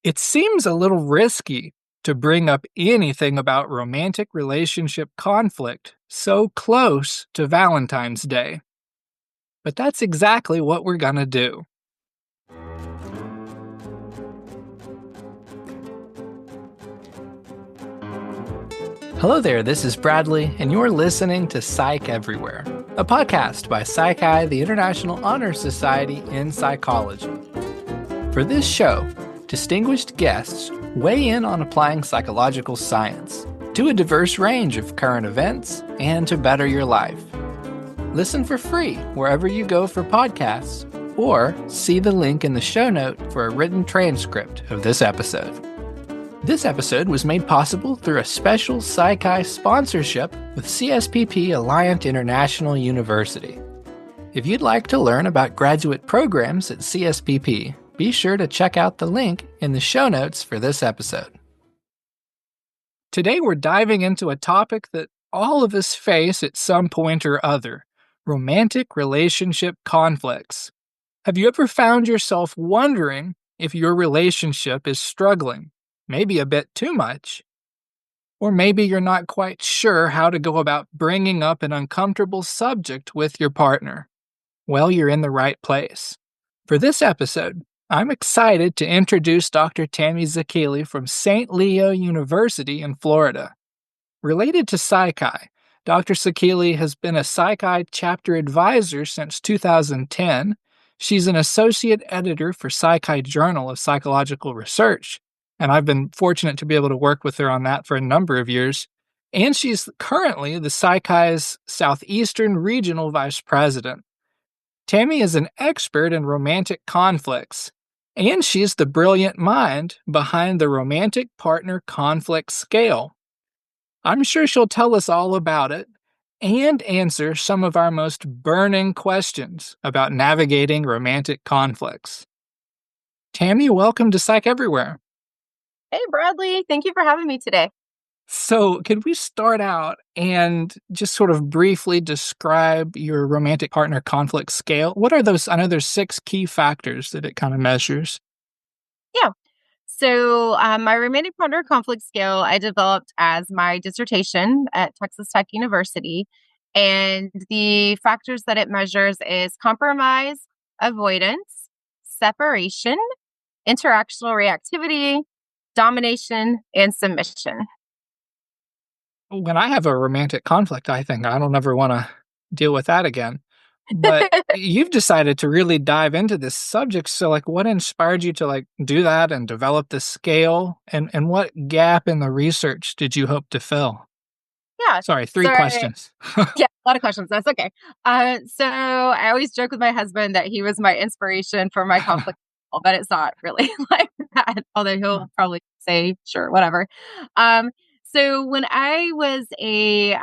It seems a little risky to bring up anything about romantic relationship conflict so close to Valentine's Day. But that's exactly what we're gonna do. Hello there, this is Bradley, and you're listening to Psych Everywhere, a podcast by Psychi, the International Honor Society in Psychology. For this show, distinguished guests weigh in on applying psychological science to a diverse range of current events and to better your life. Listen for free wherever you go for podcasts, or see the link in the show note for a written transcript of this episode. This episode was made possible through a special Psychi sponsorship with CSPP Alliant International University. If you'd like to learn about graduate programs at CSPP, be sure to check out the link in the show notes for this episode. Today we're diving into a topic that all of us face at some point or other: romantic relationship conflicts. Have you ever found yourself wondering if your relationship is struggling? Maybe a bit too much. Or maybe you're not quite sure how to go about bringing up an uncomfortable subject with your partner. Well, you're in the right place. For this episode, I'm excited to introduce Dr. Tammy Zacchilli from St. Leo University in Florida. Related to Psychi, Dr. Zacchilli has been a Psychi chapter advisor since 2010. She's an associate editor for Psychi Journal of Psychological Research, and I've been fortunate to be able to work with her on that for a number of years. And she's currently the Psychi's Southeastern Regional Vice President. Tammy is an expert in romantic conflicts, and she's the brilliant mind behind the Romantic Partner Conflict Scale. I'm sure she'll tell us all about it and answer some of our most burning questions about navigating romantic conflicts. Tammy, welcome to Psych Everywhere. Hey, Bradley. Thank you for having me today. So, could we start out and just sort of briefly describe your romantic partner conflict scale? What are those? I know there's 6 key factors that it kind of measures. Yeah. So, my romantic partner conflict scale I developed as my dissertation at Texas Tech University. And the factors that it measures is compromise, avoidance, separation, interactional reactivity, domination, and submission. When I have a romantic conflict, I think I don't ever want to deal with that again. But you've decided to really dive into this subject. So, what inspired you to do that and develop the scale? And what gap in the research did you hope to fill? Yeah. Sorry, 3 questions. Yeah, a lot of questions. That's okay. So I always joke with my husband that he was my inspiration for my conflict, but it's not really like that, although he'll probably say, sure, whatever. So when I was a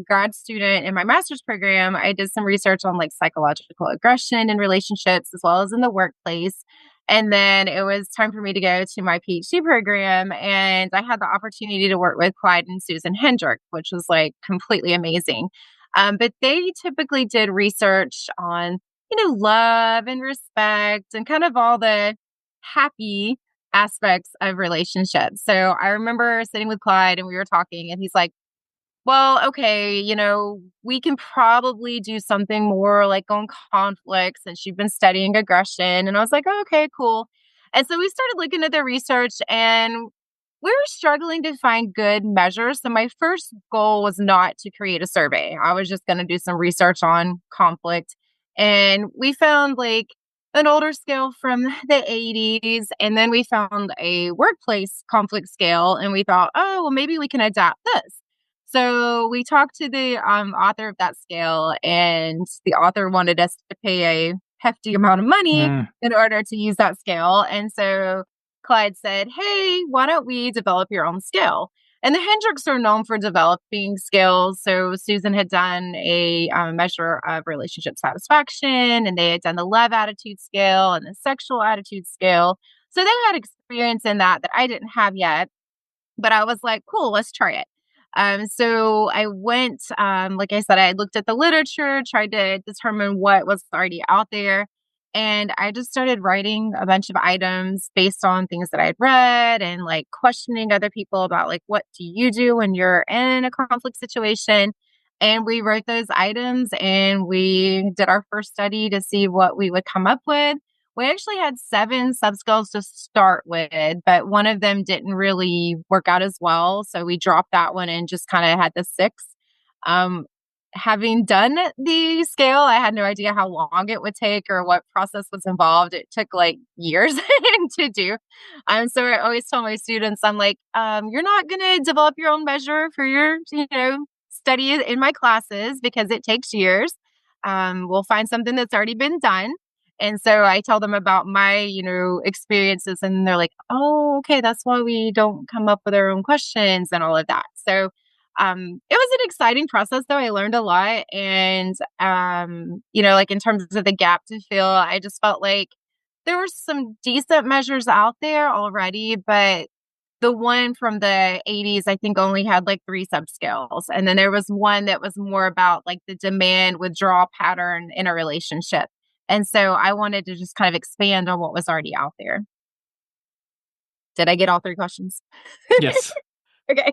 grad student in my master's program, I did some research on psychological aggression in relationships as well as in the workplace. And then it was time for me to go to my PhD program. And I had the opportunity to work with Clyde and Susan Hendrick, which was completely amazing. But they typically did research on, love and respect and kind of all the happy aspects of relationships. So I remember sitting with Clyde and we were talking, and he's like, well, okay, we can probably do something more on conflict since you've been studying aggression. And I was like, oh, okay, cool. And so we started looking at the research, and we were struggling to find good measures. So my first goal was not to create a survey. I was just going to do some research on conflict. And we found an older scale from the 80s. And then we found a workplace conflict scale. And we thought, oh, well, maybe we can adapt this. So we talked to the author of that scale, and the author wanted us to pay a hefty amount of money in order to use that scale. And so Clyde said, hey, why don't we develop your own scale? And the Hendricks are known for developing scales. So Susan had done a measure of relationship satisfaction, and they had done the love attitude scale and the sexual attitude scale. So they had experience in that I didn't have yet. But I was like, cool, let's try it. So I went, like I said, I looked at the literature, tried to determine what was already out there. And I just started writing a bunch of items based on things that I'd read and like questioning other people about like, what do you do when you're in a conflict situation? And we wrote those items and we did our first study to see what we would come up with. We actually had 7 subscales to start with, but one of them didn't really work out as well. So we dropped that one and just kind of had the 6. Um, Having done the scale, I had no idea how long it would take or what process was involved. It took like years to do. So I always tell my students, I'm like, you're not going to develop your own measure for your, study in my classes because it takes years. We'll find something that's already been done. And so I tell them about my, experiences, and they're like, oh, okay, that's why we don't come up with our own questions and all of that. So it was an exciting process though. I learned a lot. And, like in terms of the gap to fill, I just felt like there were some decent measures out there already, but the one from the 80s, I think only had like 3 subscales. And then there was one that was more about like the demand withdrawal pattern in a relationship. And so I wanted to just kind of expand on what was already out there. Did I get all 3 questions? Yes. Okay.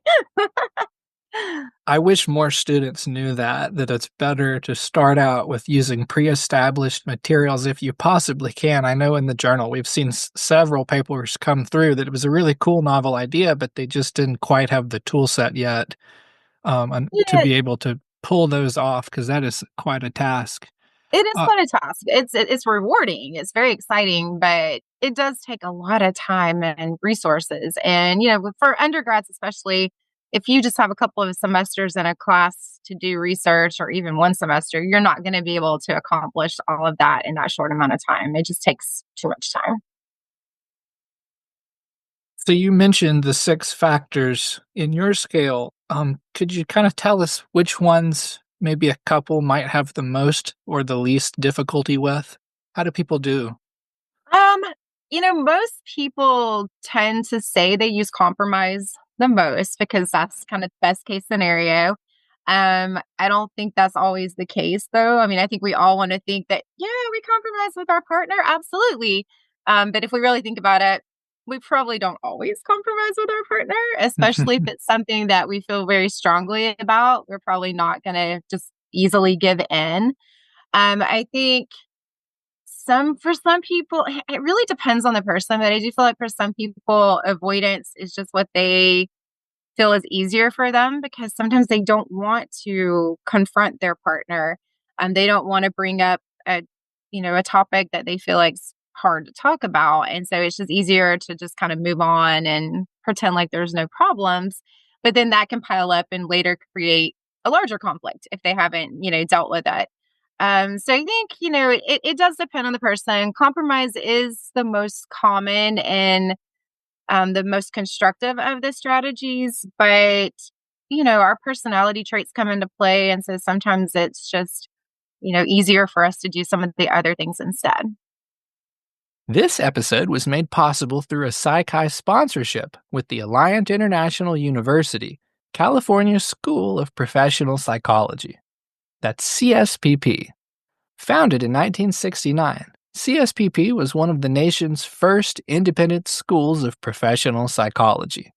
I wish more students knew that it's better to start out with using pre-established materials if you possibly can. I know in the journal we've seen several papers come through that it was a really cool novel idea, but they just didn't quite have the tool set yet and to Yeah, be able to pull those off because that is quite a task. it is Uh, quite a task. It's rewarding. It's very exciting, but it does take a lot of time and resources. And for undergrads, especially, if you just have a couple of semesters in a class to do research, or even one semester, you're not going to be able to accomplish all of that in that short amount of time. It just takes too much time. so you mentioned the 6 factors in your scale. Could you kind of tell us which ones maybe a couple might have the most or the least difficulty with? How do people do? Um, most people tend to say they use compromise the most because that's kind of the best case scenario. I don't think that's always the case though. I mean, I think we all want to think that, yeah, we compromise with our partner. Absolutely. But if we really think about it, we probably don't always compromise with our partner, especially if it's something that we feel very strongly about. We're probably not going to just easily give in. I think for some people, it really depends on the person, but I do feel like for some people, avoidance is just what they feel is easier for them because sometimes they don't want to confront their partner. They don't want to bring up a topic that they feel like's hard to talk about. And so it's just easier to just kind of move on and pretend like there's no problems. But then that can pile up and later create a larger conflict if they haven't, dealt with it. So I think, it does depend on the person. Compromise is the most common and the most constructive of the strategies, but our personality traits come into play. And so sometimes it's just, easier for us to do some of the other things instead. This episode was made possible through a Psychi sponsorship with the Alliant International University, California School of Professional Psychology. That's CSPP. Founded in 1969, CSPP was one of the nation's first independent schools of professional psychology.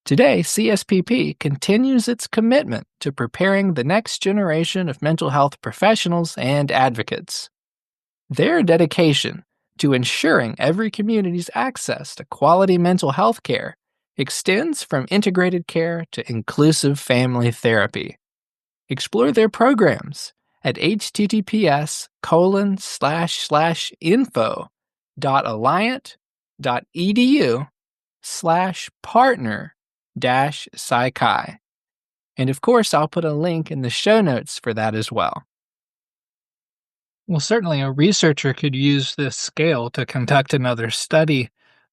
Today, CSPP continues its commitment to preparing the next generation of mental health professionals and advocates. Their dedication to ensuring every community's access to quality mental health care extends from integrated care to inclusive family therapy. Explore their programs at https://info.alliant.edu/partner-psychi. And of course, I'll put a link in the show notes for that as well. Well, certainly a researcher could use this scale to conduct another study.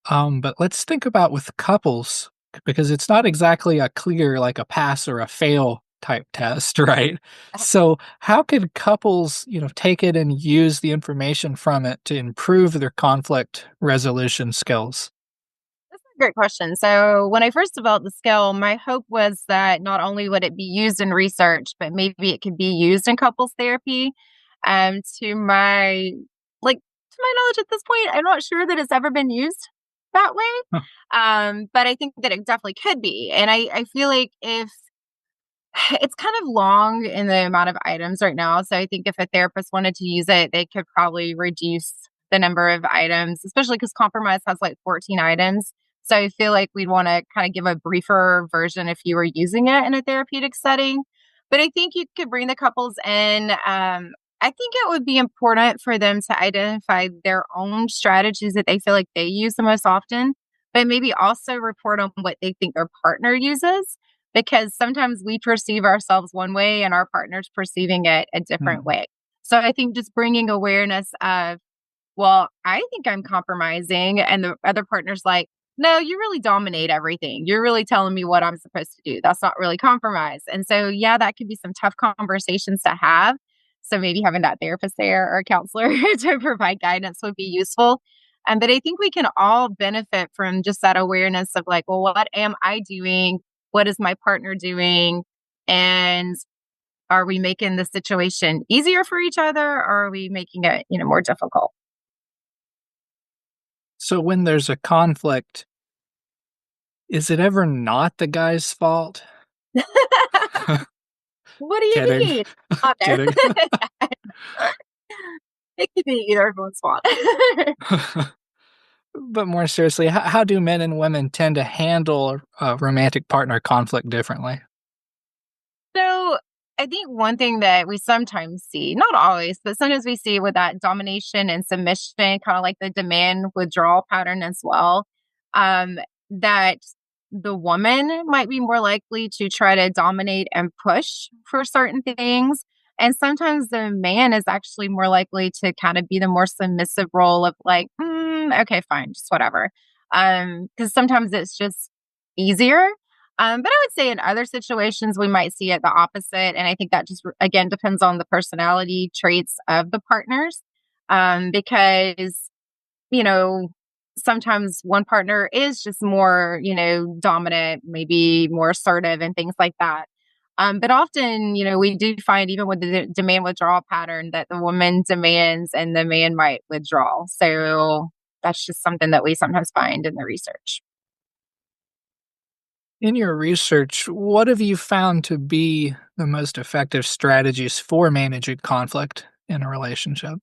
But let's think about with couples, because it's not exactly a clear, like a pass or a fail type test, right? So, how could couples, take it and use the information from it to improve their conflict resolution skills? That's a great question. So, when I first developed the scale, my hope was that not only would it be used in research, but maybe it could be used in couples therapy. To my like to my knowledge at this point. I'm not sure that it's ever been used that way. Huh. But I think that it definitely could be. And I feel like if it's kind of long in the amount of items right now. So I think if a therapist wanted to use it, they could probably reduce the number of items, especially because compromise has like 14 items. So I feel like we'd want to kind of give a briefer version if you were using it in a therapeutic setting. But I think you could bring the couples in. I think it would be important for them to identify their own strategies that they feel like they use the most often, but maybe also report on what they think their partner uses, because sometimes we perceive ourselves one way and our partner's perceiving it a different Mm. way. So I think just bringing awareness of, well, I think I'm compromising. And the other partner's like, no, you really dominate everything. You're really telling me what I'm supposed to do. That's not really compromise. And so, yeah, that could be some tough conversations to have. So maybe having that therapist there or a counselor to provide guidance would be useful. But I think we can all benefit from just that awareness of like, well, what am I doing? What is my partner doing? And are we making the situation easier for each other, or are we making it, more difficult? So when there's a conflict, is it ever not the guy's fault? What do you Kidding. mean? Not there. Kidding. It could be either of one's fault. But more seriously, how do men and women tend to handle a romantic partner conflict differently? So I think one thing that we sometimes see, not always, but sometimes we see with that domination and submission, kind of like the demand withdrawal pattern as well, that the woman might be more likely to try to dominate and push for certain things. And sometimes the man is actually more likely to kind of be the more submissive role of like, okay, fine, just whatever. Because sometimes it's just easier, but I would say in other situations, we might see it the opposite. And I think that just, again, depends on the personality traits of the partners. Because, you know, sometimes one partner is just more, dominant, maybe more assertive and things like that. But often, we do find even with the demand withdrawal pattern that the woman demands and the man might withdraw. So that's just something that we sometimes find in the research. In your research, what have you found to be the most effective strategies for managing conflict in a relationship?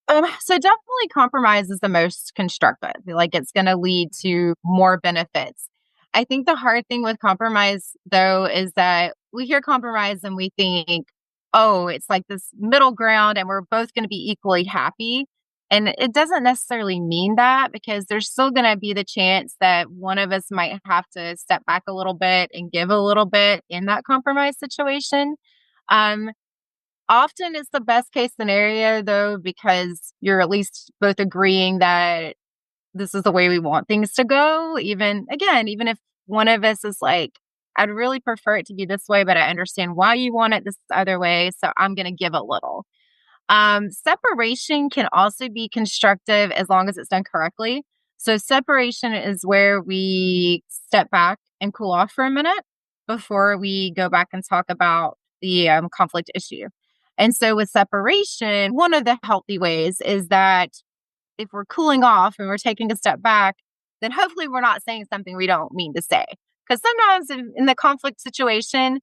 So definitely compromise is the most constructive. Like it's going to lead to more benefits. I think the hard thing with compromise though is that we hear compromise and we think, oh, it's like this middle ground and we're both going to be equally happy. And it doesn't necessarily mean that, because there's still going to be the chance that one of us might have to step back a little bit and give a little bit in that compromise situation. Um, Often it's the best case scenario though, because you're at least both agreeing that this is the way we want things to go. Even if one of us is like, I'd really prefer it to be this way, but I understand why you want it this other way. So I'm going to give a little. Separation can also be constructive as long as it's done correctly. So separation is where we step back and cool off for a minute before we go back and talk about the conflict issue. And so with separation, one of the healthy ways is that if we're cooling off and we're taking a step back, then hopefully we're not saying something we don't mean to say. Because sometimes in the conflict situation,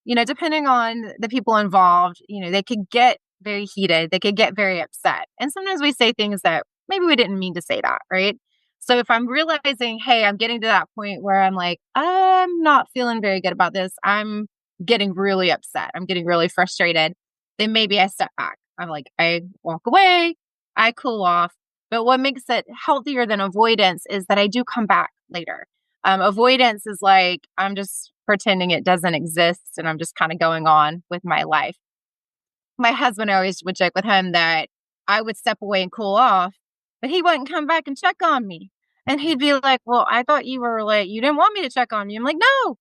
depending on the people involved, they could get very heated. They could get very upset. And sometimes we say things that maybe we didn't mean to say that, right? So if I'm realizing, hey, I'm getting to that point where I'm like, I'm not feeling very good about this. I'm getting really upset. I'm getting really frustrated. Then maybe I step back. I'm like, I walk away, I cool off. But what makes it healthier than avoidance is that I do come back later. Avoidance is like, I'm just pretending it doesn't exist and I'm just kind of going on with my life. My husband, I always would joke with him that I would step away and cool off, but he wouldn't come back and check on me. And he'd be like, well, I thought you were like, you didn't want me to check on you. I'm like, no,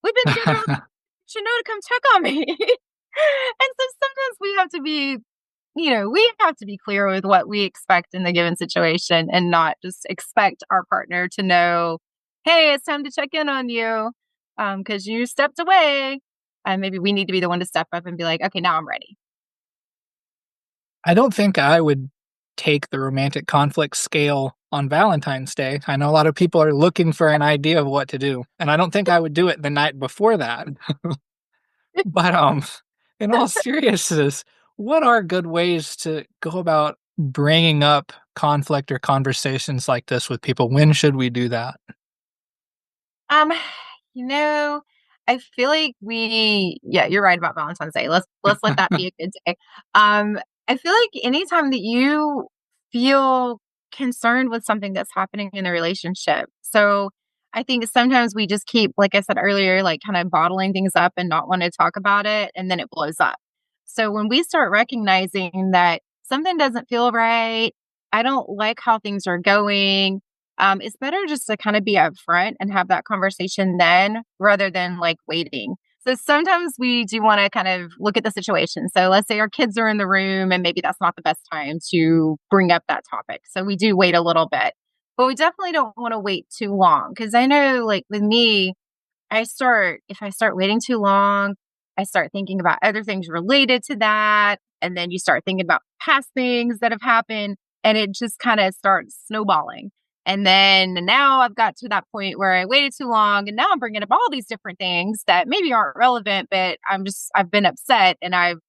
we've been together. You should know to come check on me. And so sometimes we have to be clear with what we expect in the given situation and not just expect our partner to know, hey, it's time to check in on you because you stepped away. And maybe we need to be the one to step up and be like, okay, now I'm ready. I don't think I would take the romantic conflict scale on Valentine's Day. I know a lot of people are looking for an idea of what to do, and I don't think I would do it the night before that. But, in all seriousness, what are good ways to go about bringing up conflict or conversations like this with people? When should we do that? Um, you know, I feel like yeah, you're right about Valentine's Day. Let's let that be a good day. Um, I feel like anytime that you feel concerned with something that's happening in the relationship. So I think sometimes we just keep, like I said earlier, like kind of bottling things up and not want to talk about it, and then it blows up. So when we start recognizing that something doesn't feel right, I don't like how things are going, it's better just to kind of be upfront and have that conversation then rather than like waiting. So sometimes we do want to kind of look at the situation. So let's say our kids are in the room and maybe that's not the best time to bring up that topic. So we do wait a little bit, but we definitely don't want to wait too long. Cause I know like with me, if I start waiting too long, I start thinking about other things related to that. And then you start thinking about past things that have happened and it just kind of starts snowballing. And then now I've got to that point where I waited too long and now I'm bringing up all these different things that maybe aren't relevant, but I've been upset and I've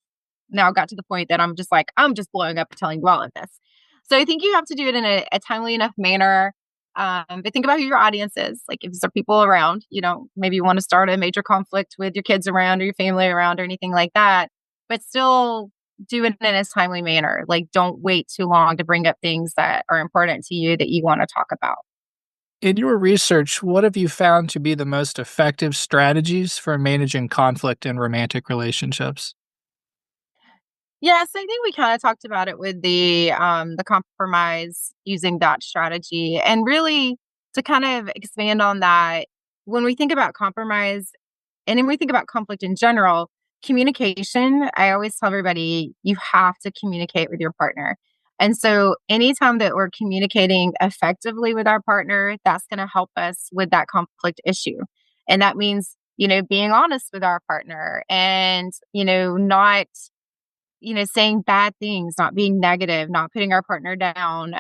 now got to the point that I'm just blowing up and telling you all of this. So I think you have to do it in a timely enough manner. But think about who your audience is. Like if there are people around, maybe you want to start a major conflict with your kids around or your family around or anything like that, but still do it in a timely manner. Like don't wait too long to bring up things that are important to you that you want to talk about. In your research, what have you found to be the most effective strategies for managing conflict in romantic relationships? Yes, I think we kind of talked about it with the compromise using that strategy. And really to kind of expand on that, when we think about compromise and then we think about conflict in general, communication, I always tell everybody you have to communicate with your partner. And so anytime that we're communicating effectively with our partner, that's going to help us with that conflict issue. And that means, being honest with our partner and, not saying bad things, not being negative, not putting our partner down,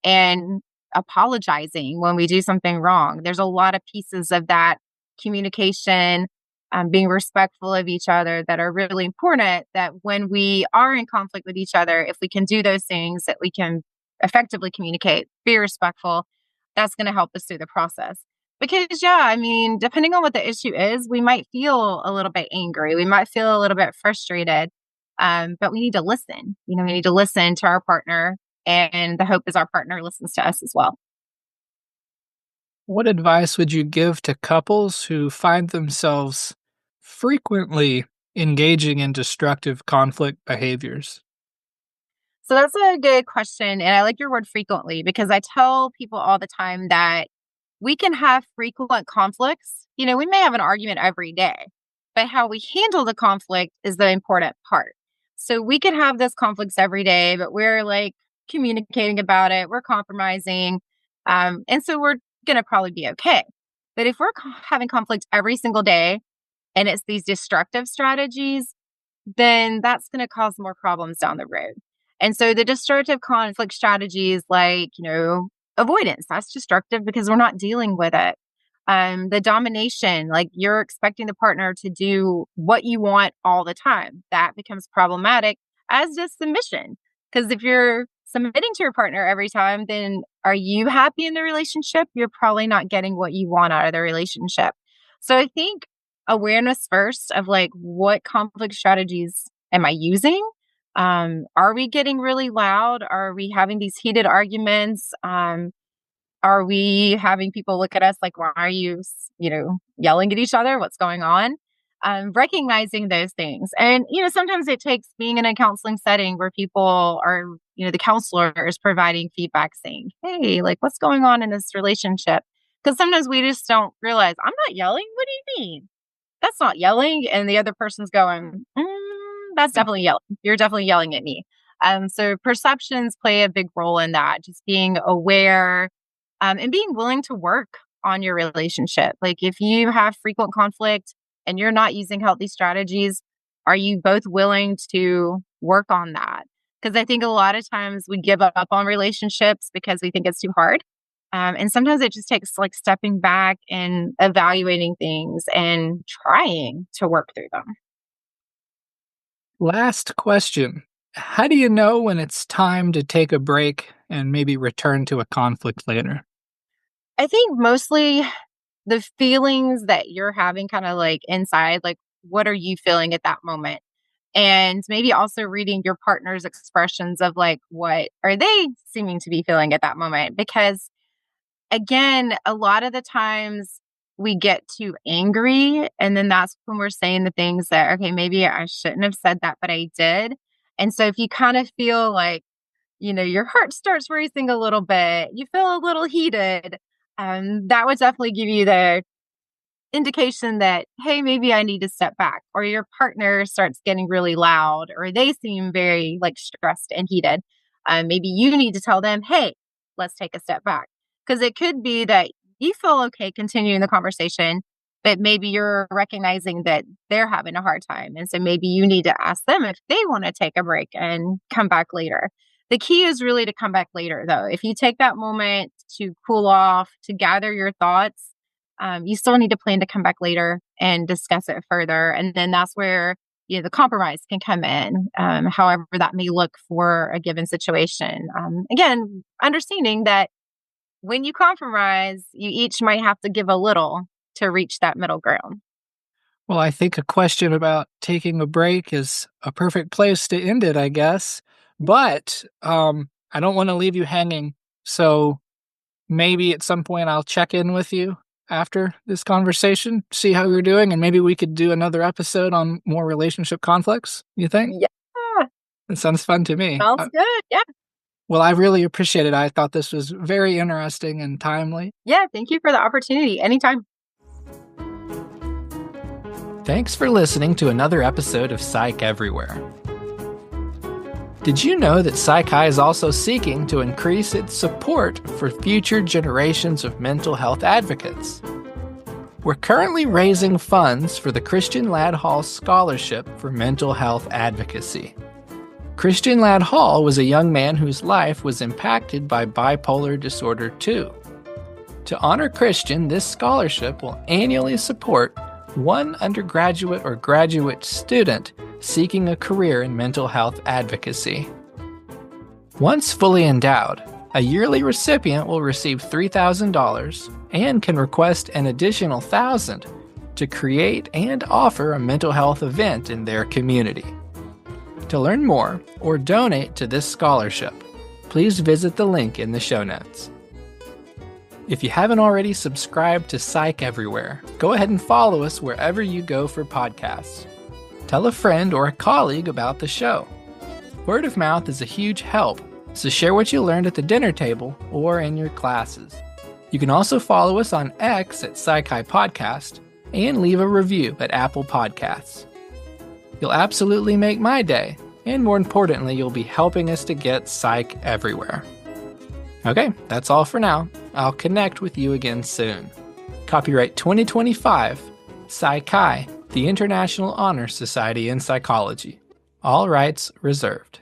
and apologizing when we do something wrong. There's a lot of pieces of that communication, being respectful of each other that are really important. That when we are in conflict with each other, if we can do those things, that we can effectively communicate, be respectful, that's going to help us through the process. Because, yeah, I mean, depending on what the issue is, we might feel a little bit angry. We might feel a little bit frustrated, but we need to listen. We need to listen to our partner, and the hope is our partner listens to us as well. What advice would you give to couples who find themselves frequently engaging in destructive conflict behaviors? So that's a good question. And I like your word frequently because I tell people all the time that we can have frequent conflicts. We may have an argument every day, but how we handle the conflict is the important part. So we could have those conflicts every day, but we're like communicating about it, we're compromising. And so we're going to probably be okay. But if we're having conflict every single day and it's these destructive strategies, then that's going to cause more problems down the road. And so the destructive conflict strategies like, avoidance, that's destructive because we're not dealing with it. The domination, like you're expecting the partner to do what you want all the time, that becomes problematic, as does submission. Because if you're submitting to your partner every time, then are you happy in the relationship? You're probably not getting what you want out of the relationship. So I think awareness first of like what conflict strategies am I using? Are we getting really loud? Are we having these heated arguments? Are we having people look at us like, why are you, yelling at each other? What's going on? Recognizing those things. And, sometimes it takes being in a counseling setting where people are, the counselor is providing feedback saying, hey, like, what's going on in this relationship? Because sometimes we just don't realize, I'm not yelling. What do you mean? That's not yelling. And the other person's going, that's definitely yelling. You're definitely yelling at me. So perceptions play a big role in that, just being aware, and being willing to work on your relationship. Like if you have frequent conflict and you're not using healthy strategies, are you both willing to work on that? Because I think a lot of times we give up on relationships because we think it's too hard. And sometimes it just takes like stepping back and evaluating things and trying to work through them. Last question. How do you know when it's time to take a break and maybe return to a conflict later? I think mostly the feelings that you're having kind of like inside, like what are you feeling at that moment? And maybe also reading your partner's expressions of like what are they seeming to be feeling at that moment? Because again, a lot of the times we get too angry and then that's when we're saying the things that, okay, maybe I shouldn't have said that, but I did. And so if you kind of feel like, your heart starts racing a little bit, you feel a little heated, that would definitely give you the indication that, hey, maybe I need to step back, or your partner starts getting really loud, or they seem very like stressed and heated. Maybe you need to tell them, hey, let's take a step back. Because it could be that you feel okay continuing the conversation, but maybe you're recognizing that they're having a hard time. And so maybe you need to ask them if they want to take a break and come back later. The key is really to come back later, though. If you take that moment to cool off, to gather your thoughts, you still need to plan to come back later and discuss it further. And then that's where the compromise can come in, however that may look for a given situation. Again, understanding that when you compromise, you each might have to give a little to reach that middle ground. Well, I think a question about taking a break is a perfect place to end it, I guess. But I don't want to leave you hanging. So maybe at some point I'll check in with you after this conversation, see how you're doing, and maybe we could do another episode on more relationship conflicts. You think? Yeah, It sounds fun to me. sounds good. Yeah. Well, I really appreciate it. I thought this was very interesting and timely. Yeah. Thank you for the opportunity. Anytime. Thanks for listening to another episode of Psych Everywhere. Did you know that PsychI is also seeking to increase its support for future generations of mental health advocates? We're currently raising funds for the Christian Ladd Hall Scholarship for Mental Health Advocacy. Christian Ladd Hall was a young man whose life was impacted by bipolar disorder 2. To honor Christian, this scholarship will annually support one undergraduate or graduate student seeking a career in mental health advocacy. Once fully endowed, a yearly recipient will receive $3,000 and can request an additional $1,000 to create and offer a mental health event in their community. To learn more or donate to this scholarship, please visit the link in the show notes. If you haven't already subscribed to Psych Everywhere, go ahead and follow us wherever you go for podcasts. Tell a friend or a colleague about the show. Word of mouth is a huge help, so share what you learned at the dinner table or in your classes. You can also follow us on X at PsychI Podcast and leave a review at Apple Podcasts. You'll absolutely make my day, and more importantly, you'll be helping us to get Psych everywhere. Okay, that's all for now. I'll connect with you again soon. Copyright 2025, PsychI, the International Honor Society in Psychology. All rights reserved.